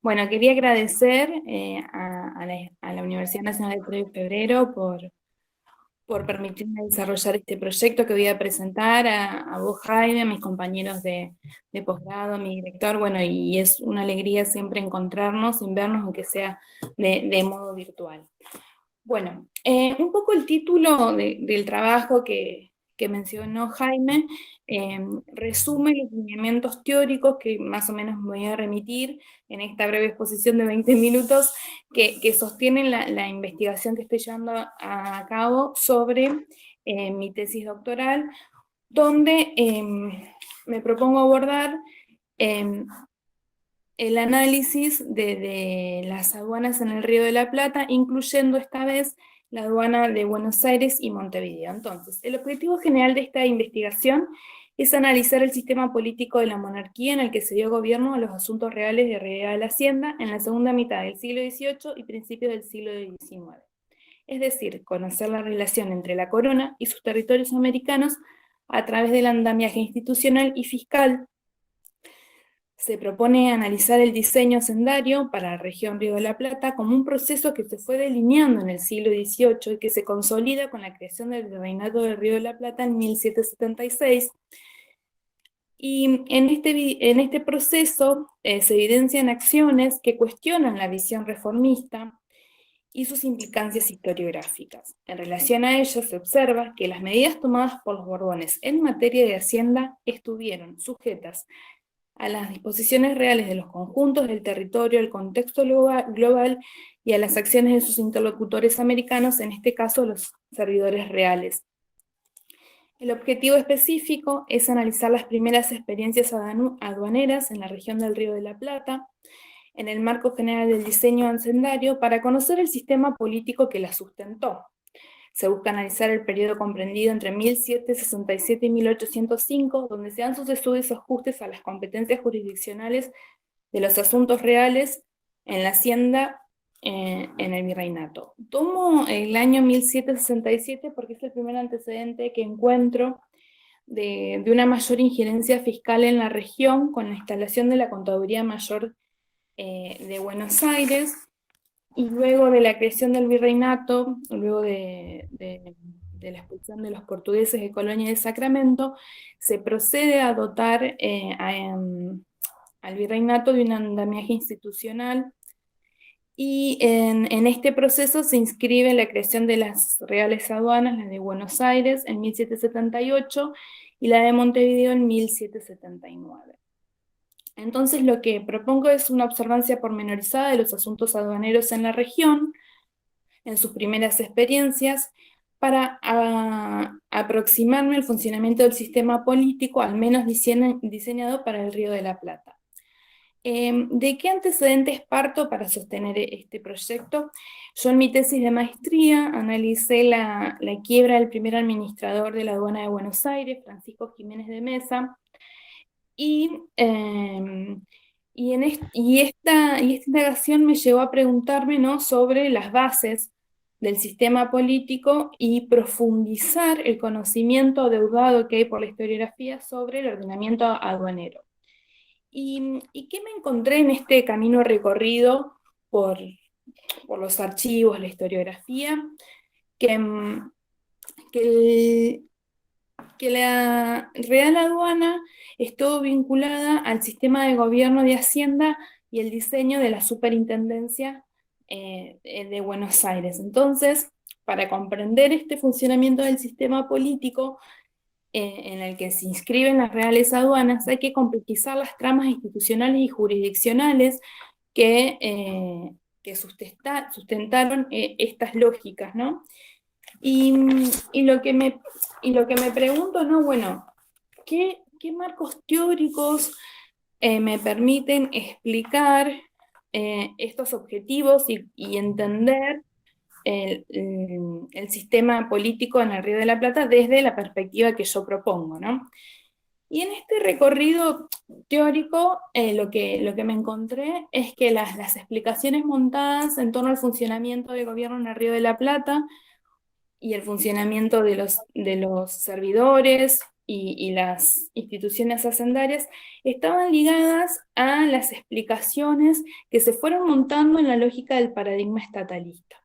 Bueno, quería agradecer a la Universidad Nacional de 3 de Febrero por permitirme desarrollar este proyecto que voy a presentar a vos, Jaime, a mis compañeros de posgrado, a mi director. Bueno, y es una alegría siempre encontrarnos, sin vernos, aunque sea de modo virtual. Bueno, un poco el título del trabajo que mencionó Jaime resume los lineamientos teóricos que más o menos me voy a remitir en esta breve exposición de 20 minutos que sostienen la investigación que estoy llevando a cabo sobre mi tesis doctoral, donde me propongo abordar em, el análisis de las aduanas en el Río de la Plata, incluyendo esta vez la aduana de Buenos Aires y Montevideo. Entonces, el objetivo general de esta investigación es analizar el sistema político de la monarquía en el que se dio gobierno a los asuntos reales de Real Hacienda en la segunda mitad del siglo XVIII y principios del siglo XIX. Es decir, conocer la relación entre la corona y sus territorios americanos a través del andamiaje institucional y fiscal. Se propone analizar el diseño hacendario para la región Río de la Plata como un proceso que se fue delineando en el siglo XVIII y que se consolida con la creación del Virreinato del Río de la Plata en 1776. Y en este proceso se evidencian acciones que cuestionan la visión reformista y sus implicancias historiográficas. En relación a ello, se observa que las medidas tomadas por los Borbones en materia de hacienda estuvieron sujetas a las disposiciones reales de los conjuntos del territorio, el contexto global y a las acciones de sus interlocutores americanos, en este caso los servidores reales. El objetivo específico es analizar las primeras experiencias aduaneras en la región del Río de la Plata, en el marco general del diseño hacendario, para conocer el sistema político que la sustentó. Se busca analizar el periodo comprendido entre 1767 y 1805, donde se dan sucesivos ajustes a las competencias jurisdiccionales de los asuntos reales en la hacienda en el virreinato. Tomo el año 1767 porque es el primer antecedente que encuentro de una mayor injerencia fiscal en la región con la instalación de la Contaduría Mayor de Buenos Aires, y luego de la creación del virreinato, luego de la expulsión de los portugueses de Colonia de Sacramento, se procede a dotar al virreinato de un andamiaje institucional, y en este proceso se inscribe la creación de las reales aduanas, la de Buenos Aires en 1778 y la de Montevideo en 1779. Entonces lo que propongo es una observancia pormenorizada de los asuntos aduaneros en la región, en sus primeras experiencias, para aproximarme al funcionamiento del sistema político, al menos diseñado para el Río de la Plata. ¿De qué antecedentes parto para sostener este proyecto? Yo en mi tesis de maestría analicé la quiebra del primer administrador de la aduana de Buenos Aires, Francisco Jiménez de Mesa, y, esta indagación me llevó a preguntarme, ¿no?, sobre las bases del sistema político y profundizar el conocimiento deudado que hay por la historiografía sobre el ordenamiento aduanero. ¿Y qué me encontré en este camino recorrido por, por los archivos, la historiografía? Que, que que la Real Aduana estuvo vinculada al sistema de gobierno de Hacienda y el diseño de la Superintendencia de Buenos Aires. Entonces, para comprender este funcionamiento del sistema político en el que se inscriben las reales aduanas, hay que complejizar las tramas institucionales y jurisdiccionales que sustentaron estas lógicas, ¿no? Y, y lo que me, y lo que me pregunto, ¿no? Bueno, ¿qué marcos teóricos me permiten explicar estos objetivos y entender el sistema político en el Río de la Plata desde la perspectiva que yo propongo, ¿no? Y en este recorrido teórico, lo que me encontré es que las explicaciones montadas en torno al funcionamiento del gobierno en el Río de la Plata y el funcionamiento de los servidores y las instituciones hacendarias estaban ligadas a las explicaciones que se fueron montando en la lógica del paradigma estatalista.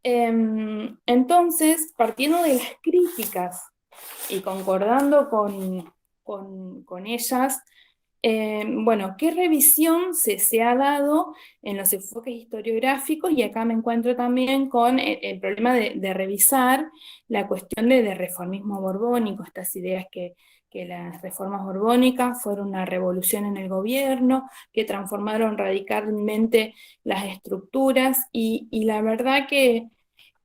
Entonces, partiendo de las críticas y concordando con ellas, bueno, ¿qué revisión se ha dado en los enfoques historiográficos? Y acá me encuentro también con el problema de revisar la cuestión de reformismo borbónico, estas ideas que las reformas borbónicas fueron una revolución en el gobierno, que transformaron radicalmente las estructuras, y la verdad que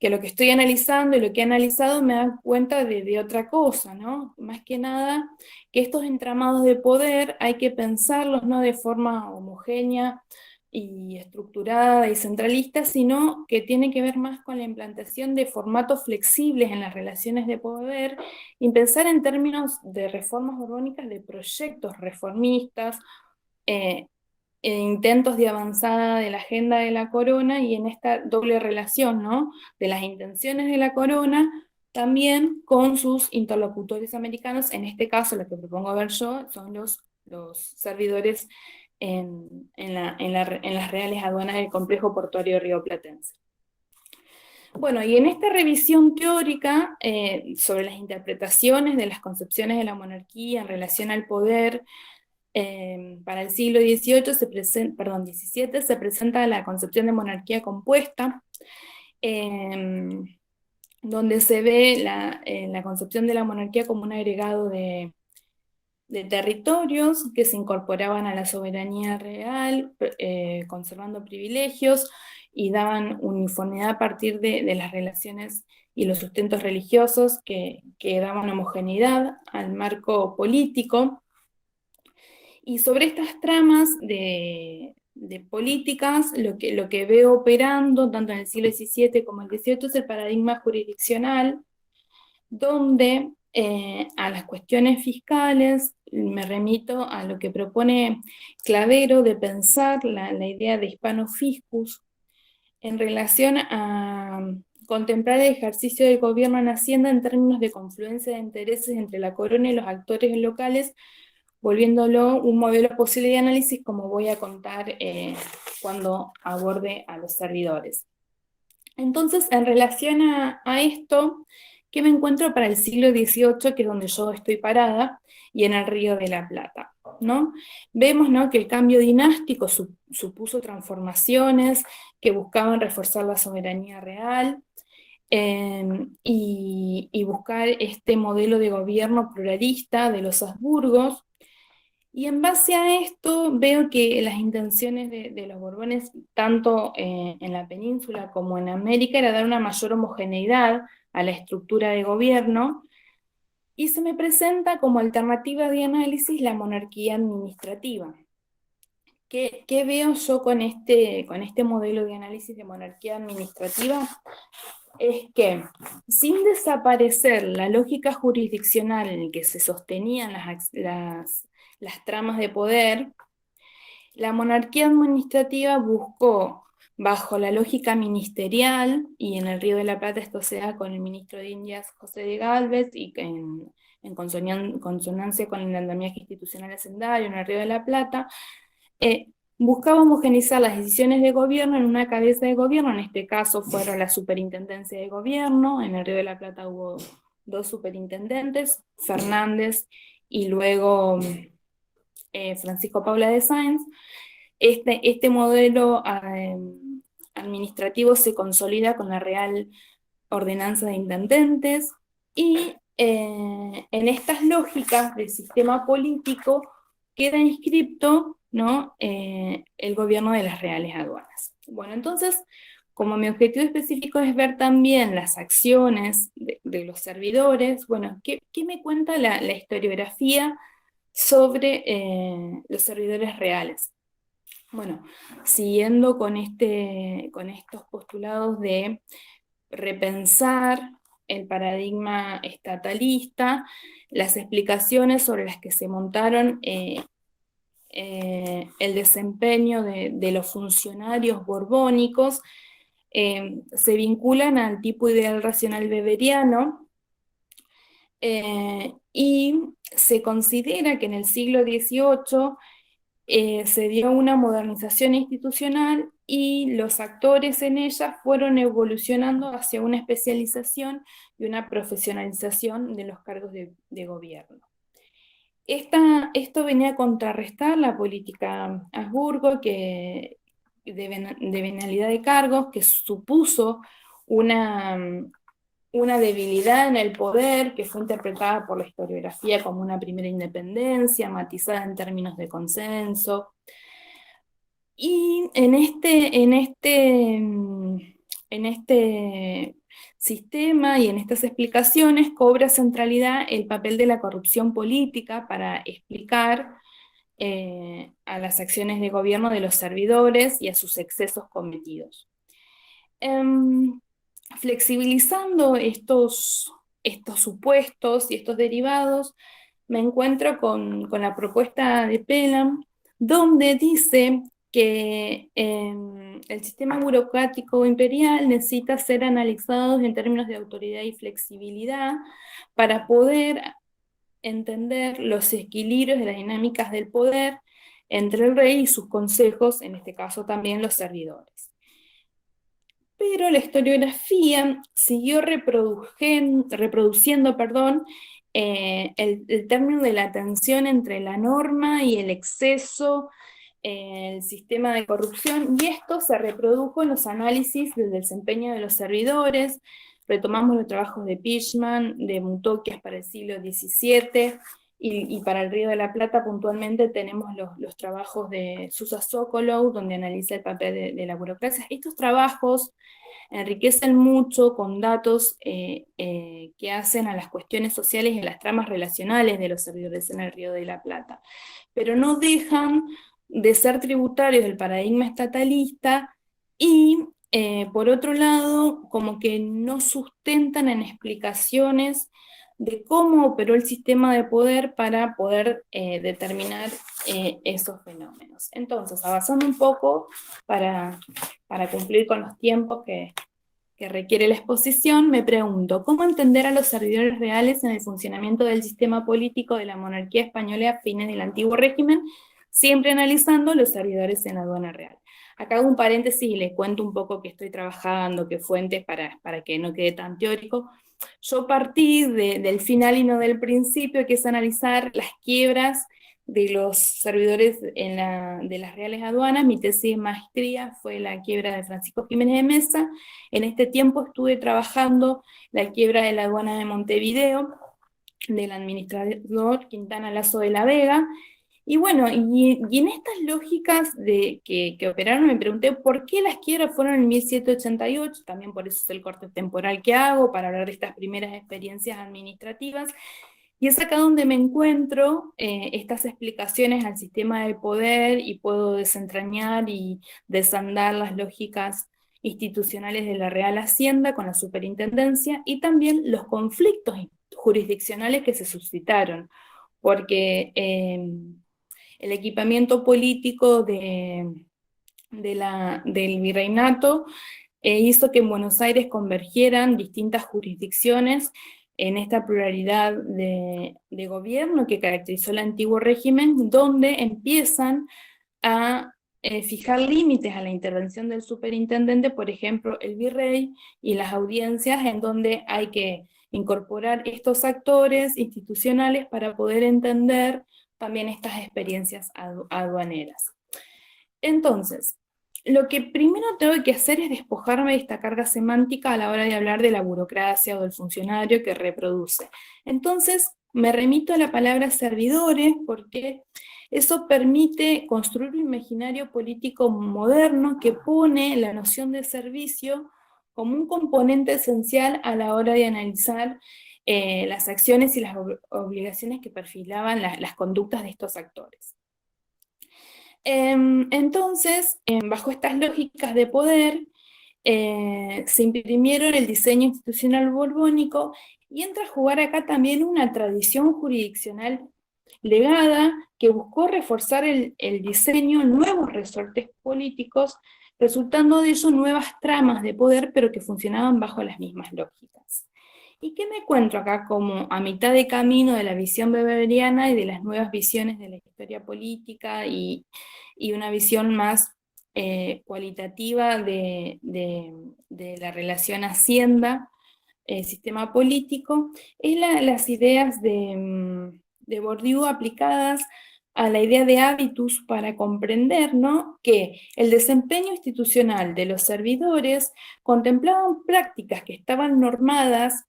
lo que estoy analizando y lo que he analizado me da cuenta de otra cosa, ¿no? Más que nada, que estos entramados de poder hay que pensarlos no de forma homogénea y estructurada y centralista, sino que tiene que ver más con la implantación de formatos flexibles en las relaciones de poder y pensar en términos de reformas borbónicas, de proyectos reformistas, eh, intentos de avanzada de la agenda de la corona y en esta doble relación, ¿no? De las intenciones de la corona también con sus interlocutores americanos. En este caso, lo que propongo ver yo son los servidores en las reales aduanas del complejo portuario rioplatense. Bueno, y en esta revisión teórica sobre las interpretaciones de las concepciones de la monarquía en relación al poder, para el siglo XVII se presenta la concepción de monarquía compuesta, donde se ve la concepción de la monarquía como un agregado de territorios que se incorporaban a la soberanía real, conservando privilegios y daban uniformidad a partir de las relaciones y los sustentos religiosos que daban homogeneidad al marco político. Y sobre estas tramas de políticas, lo que veo operando tanto en el siglo XVII como el XVIII es el paradigma jurisdiccional, donde a las cuestiones fiscales me remito a lo que propone Clavero de pensar la idea de hispano fiscus en relación a contemplar el ejercicio del gobierno en Hacienda en términos de confluencia de intereses entre la corona y los actores locales, volviéndolo un modelo posible de análisis, como voy a contar cuando aborde a los servidores. Entonces, en relación a esto, ¿qué me encuentro para el siglo XVIII, que es donde yo estoy parada, y en el Río de la Plata? ¿No? Vemos, ¿no?, que el cambio dinástico supuso transformaciones que buscaban reforzar la soberanía real, y buscar este modelo de gobierno pluralista de los Habsburgos. Y en base a esto veo que las intenciones de los Borbones, tanto en la península como en América, era dar una mayor homogeneidad a la estructura de gobierno, y se me presenta como alternativa de análisis la monarquía administrativa. ¿Qué veo yo con este modelo de análisis de monarquía administrativa? Es que, sin desaparecer la lógica jurisdiccional en la que se sostenían las tramas de poder, la monarquía administrativa buscó, bajo la lógica ministerial, y en el Río de la Plata esto se da con el ministro de Indias José de Gálvez, y en consonancia con el andamiaje institucional hacendario en el Río de la Plata, buscaba homogeneizar las decisiones de gobierno en una cabeza de gobierno. En este caso fueron la superintendencia de gobierno. En el Río de la Plata hubo dos superintendentes, Fernández y luego Francisco Paula de Sáenz. Este modelo administrativo se consolida con la Real Ordenanza de Intendentes, y en estas lógicas del sistema político queda inscripto, ¿no?, el gobierno de las reales aduanas. Bueno, entonces, como mi objetivo específico es ver también las acciones de los servidores, bueno, ¿qué me cuenta la historiografía sobre los servidores reales? Bueno, siguiendo con estos postulados de repensar el paradigma estatalista, las explicaciones sobre las que se montaron el desempeño de los funcionarios borbónicos se vinculan al tipo ideal racional weberiano, y se considera que en el siglo XVIII se dio una modernización institucional y los actores en ella fueron evolucionando hacia una especialización y una profesionalización de los cargos de gobierno. Esto venía a contrarrestar la política Habsburgo de venalidad de cargos, que supuso una, una debilidad en el poder que fue interpretada por la historiografía como una primera independencia, matizada en términos de consenso. Y en este sistema y en estas explicaciones cobra centralidad el papel de la corrupción política para explicar a las acciones de gobierno de los servidores y a sus excesos cometidos. Flexibilizando estos supuestos y estos derivados, me encuentro con la propuesta de Pelham, donde dice que el sistema burocrático imperial necesita ser analizado en términos de autoridad y flexibilidad para poder entender los equilibrios de las dinámicas del poder entre el rey y sus consejos, en este caso también los servidores. Pero la historiografía siguió reproduciendo el término de la tensión entre la norma y el exceso, el sistema de corrupción, y esto se reprodujo en los análisis del desempeño de los servidores. Retomamos los trabajos de Pichman, de Mutokias para el siglo XVII, y para el Río de la Plata puntualmente tenemos los trabajos de Susa Sokolow, donde analiza el papel de la burocracia. Estos trabajos enriquecen mucho con datos que hacen a las cuestiones sociales y a las tramas relacionales de los servidores en el Río de la Plata, pero no dejan de ser tributarios del paradigma estatalista y, por otro lado, como que no sustentan en explicaciones de cómo operó el sistema de poder para poder determinar esos fenómenos. Entonces, avanzando un poco para cumplir con los tiempos que requiere la exposición, me pregunto, ¿cómo entender a los servidores reales en el funcionamiento del sistema político de la monarquía española a fines del antiguo régimen, siempre analizando los servidores en la aduana real? Acá hago un paréntesis y les cuento un poco qué estoy trabajando, qué fuentes, para que no quede tan teórico. Yo partí del final y no del principio, que es analizar las quiebras de los servidores de las reales aduanas. Mi tesis de maestría fue la quiebra de Francisco Jiménez de Mesa. En este tiempo estuve trabajando la quiebra de la aduana de Montevideo, del administrador Quintana Lasso de la Vega. Y bueno, y en estas lógicas que operaron, me pregunté por qué las quiebras fueron en 1788, también por eso es el corte temporal que hago, para hablar de estas primeras experiencias administrativas. Y es acá donde me encuentro estas explicaciones al sistema de poder, y puedo desentrañar y desandar las lógicas institucionales de la Real Hacienda con la Superintendencia, y también los conflictos jurisdiccionales que se suscitaron, porque el equipamiento político del virreinato hizo que en Buenos Aires convergieran distintas jurisdicciones en esta pluralidad de gobierno que caracterizó el antiguo régimen, donde empiezan a fijar límites a la intervención del superintendente, por ejemplo, el virrey y las audiencias, en donde hay que incorporar estos actores institucionales para poder entender también estas experiencias aduaneras. Entonces, lo que primero tengo que hacer es despojarme de esta carga semántica a la hora de hablar de la burocracia o del funcionario que reproduce. Entonces, me remito a la palabra servidores, porque eso permite construir un imaginario político moderno que pone la noción de servicio como un componente esencial a la hora de analizar las acciones y las obligaciones que perfilaban las conductas de estos actores. Entonces, bajo estas lógicas de poder, se imprimieron el diseño institucional borbónico, y entra a jugar acá también una tradición jurisdiccional legada que buscó reforzar el diseño en nuevos resortes políticos, resultando de ello nuevas tramas de poder, pero que funcionaban bajo las mismas lógicas. ¿Y qué me encuentro acá como a mitad de camino de la visión beberiana y de las nuevas visiones de la historia política y una visión más cualitativa de la relación hacienda, sistema político? Es las ideas de Bourdieu aplicadas a la idea de hábitus para comprender, ¿no?, que el desempeño institucional de los servidores contemplaban prácticas que estaban normadas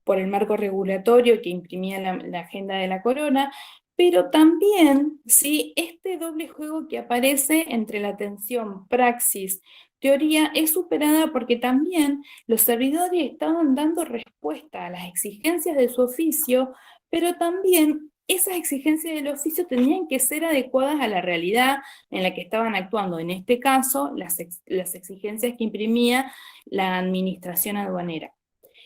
por el marco regulatorio que imprimía la agenda de la corona, pero también, ¿sí?, este doble juego que aparece entre la tensión praxis, teoría, es superada porque también los servidores estaban dando respuesta a las exigencias de su oficio, pero también esas exigencias del oficio tenían que ser adecuadas a la realidad en la que estaban actuando, en este caso, las exigencias que imprimía la administración aduanera.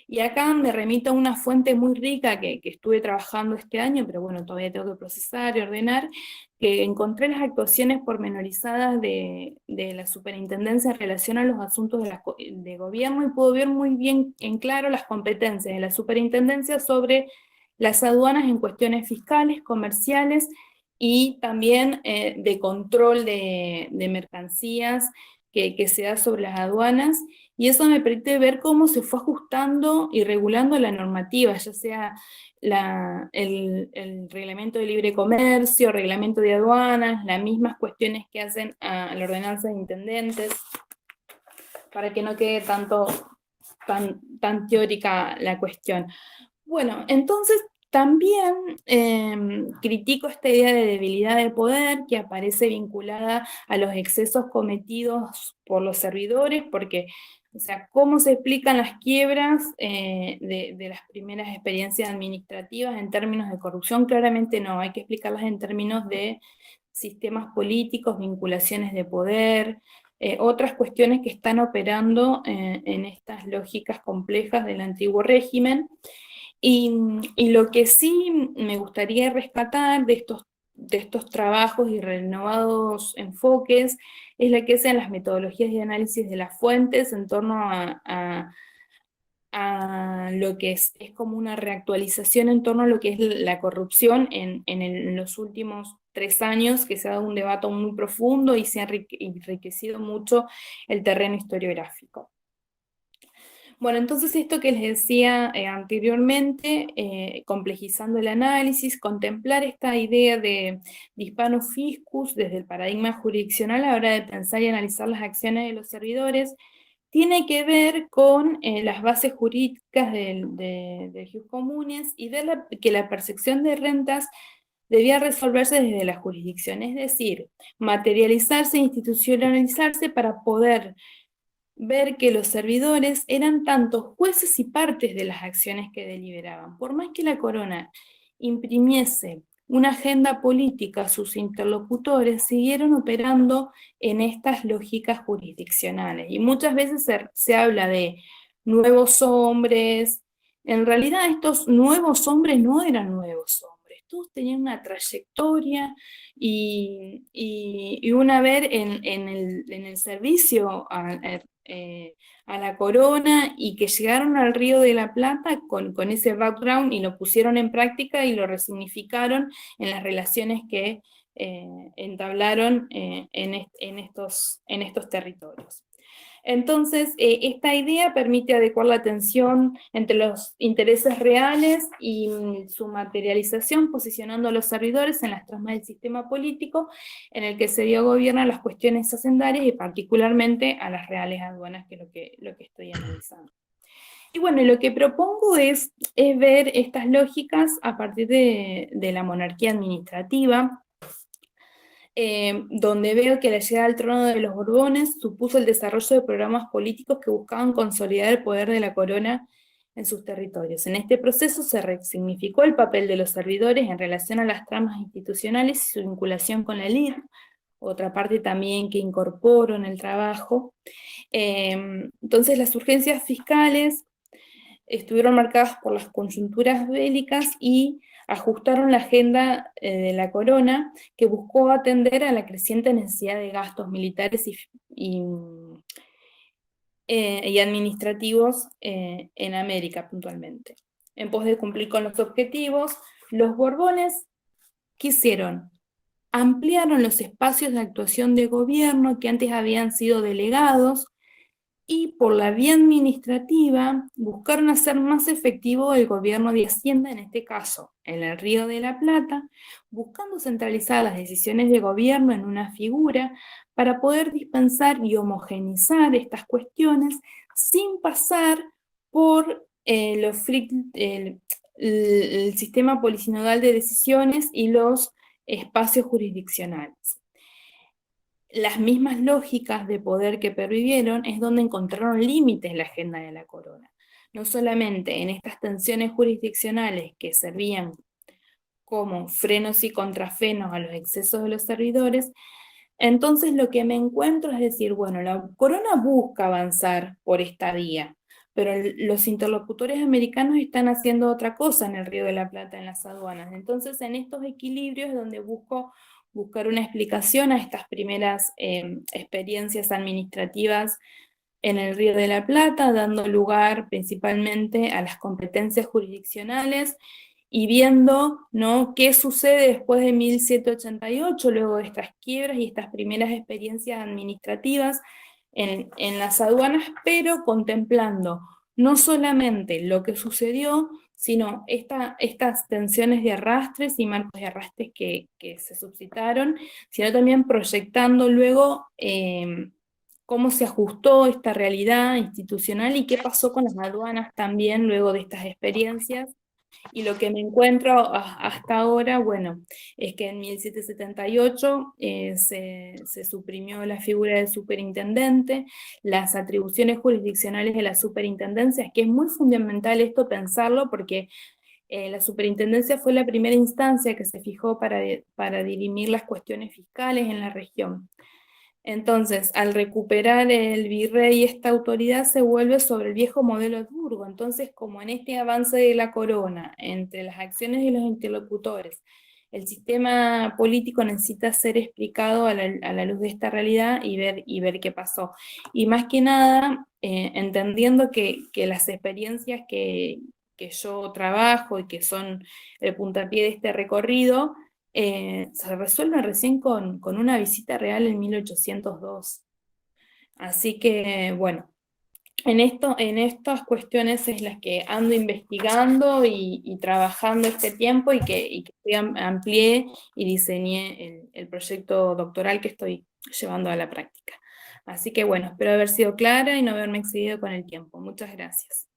Y acá me remito a una fuente muy rica que estuve trabajando este año, pero bueno, todavía tengo que procesar y ordenar, que encontré las actuaciones pormenorizadas de la superintendencia en relación a los asuntos de gobierno, y puedo ver muy bien en claro las competencias de la superintendencia sobre las aduanas en cuestiones fiscales, comerciales y también de control de mercancías que se da sobre las aduanas, y eso me permite ver cómo se fue ajustando y regulando la normativa, ya sea el reglamento de libre comercio, reglamento de aduanas, las mismas cuestiones que hacen a la ordenanza de intendentes, para que no quede tan teórica la cuestión. Bueno, entonces también critico esta idea de debilidad de poder que aparece vinculada a los excesos cometidos por los servidores, porque, o sea, ¿cómo se explican las quiebras de las primeras experiencias administrativas en términos de corrupción? Claramente no, hay que explicarlas en términos de sistemas políticos, vinculaciones de poder, otras cuestiones que están operando en estas lógicas complejas del antiguo régimen. Y lo que sí me gustaría rescatar de estos trabajos y renovados enfoques es la que sean las metodologías de análisis de las fuentes en torno a lo que es como una reactualización en torno a lo que es la corrupción en los últimos 3 años, que se ha dado un debate muy profundo y se ha enriquecido mucho el terreno historiográfico. Bueno, entonces esto que les decía anteriormente, complejizando el análisis, contemplar esta idea de hispano fiscus desde el paradigma jurisdiccional a la hora de pensar y analizar las acciones de los servidores, tiene que ver con las bases jurídicas de jus comunes y que la percepción de rentas debía resolverse desde la jurisdicción, es decir, materializarse e institucionalizarse para poder ver que los servidores eran tanto jueces y partes de las acciones que deliberaban. Por más que la corona imprimiese una agenda política, sus interlocutores siguieron operando en estas lógicas jurisdiccionales. Y muchas veces se habla de nuevos hombres. En realidad estos nuevos hombres no eran nuevos hombres, todos tenían una trayectoria y un haber en el servicio a la corona, y que llegaron al Río de la Plata con ese background y lo pusieron en práctica y lo resignificaron en las relaciones que entablaron en estos territorios. Entonces, esta idea permite adecuar la tensión entre los intereses reales y su materialización, posicionando a los servidores en las tramas del sistema político en el que se dio gobierno a las cuestiones hacendarias y particularmente a las reales aduanas, que es lo que estoy analizando. Y bueno, lo que propongo es ver estas lógicas a partir de la monarquía administrativa, donde veo que la llegada al trono de los Borbones supuso el desarrollo de programas políticos que buscaban consolidar el poder de la corona en sus territorios. En este proceso se resignificó el papel de los servidores en relación a las tramas institucionales y su vinculación con la élite, otra parte también que incorporo en el trabajo. Entonces las urgencias fiscales estuvieron marcadas por las coyunturas bélicas y ajustaron la agenda de la corona, que buscó atender a la creciente necesidad de gastos militares y administrativos en América puntualmente. En pos de cumplir con los objetivos, los Borbones quisieron ampliaron los espacios de actuación de gobierno que antes habían sido delegados y por la vía administrativa buscaron hacer más efectivo el gobierno de Hacienda, en este caso en el Río de la Plata, buscando centralizar las decisiones de gobierno en una figura para poder dispensar y homogenizar estas cuestiones sin pasar por el sistema polisinodal de decisiones y los espacios jurisdiccionales. Las mismas lógicas de poder que pervivieron es donde encontraron límites la agenda de la corona. No solamente en estas tensiones jurisdiccionales que servían como frenos y contrafrenos a los excesos de los servidores, entonces lo que me encuentro es decir, bueno, la corona busca avanzar por esta vía, pero los interlocutores americanos están haciendo otra cosa en el Río de la Plata, en las aduanas. Entonces, en estos equilibrios es donde buscar una explicación a estas primeras experiencias administrativas en el Río de la Plata, dando lugar principalmente a las competencias jurisdiccionales y viendo, ¿no?, qué sucede después de 1788, luego de estas quiebras y estas primeras experiencias administrativas en las aduanas, pero contemplando no solamente lo que sucedió, sino estas tensiones de arrastres y marcos de arrastres que se suscitaron, sino también proyectando luego cómo se ajustó esta realidad institucional y qué pasó con las aduanas también luego de estas experiencias. Y lo que me encuentro hasta ahora, bueno, es que en 1778 se suprimió la figura del superintendente, las atribuciones jurisdiccionales de las superintendencias, que es muy fundamental esto pensarlo porque la superintendencia fue la primera instancia que se fijó para dirimir las cuestiones fiscales en la región. Entonces, al recuperar el virrey esta autoridad se vuelve sobre el viejo modelo de Burgo. Entonces, como en este avance de la corona, entre las acciones de los interlocutores, el sistema político necesita ser explicado a la luz de esta realidad y ver qué pasó. Y más que nada, entendiendo que las experiencias que yo trabajo y que son el puntapié de este recorrido, se resuelve recién con una visita real en 1802. Así que, bueno, en estas cuestiones es las que ando investigando y trabajando este tiempo y que amplié y diseñé el proyecto doctoral que estoy llevando a la práctica. Así que bueno, espero haber sido clara y no haberme excedido con el tiempo. Muchas gracias.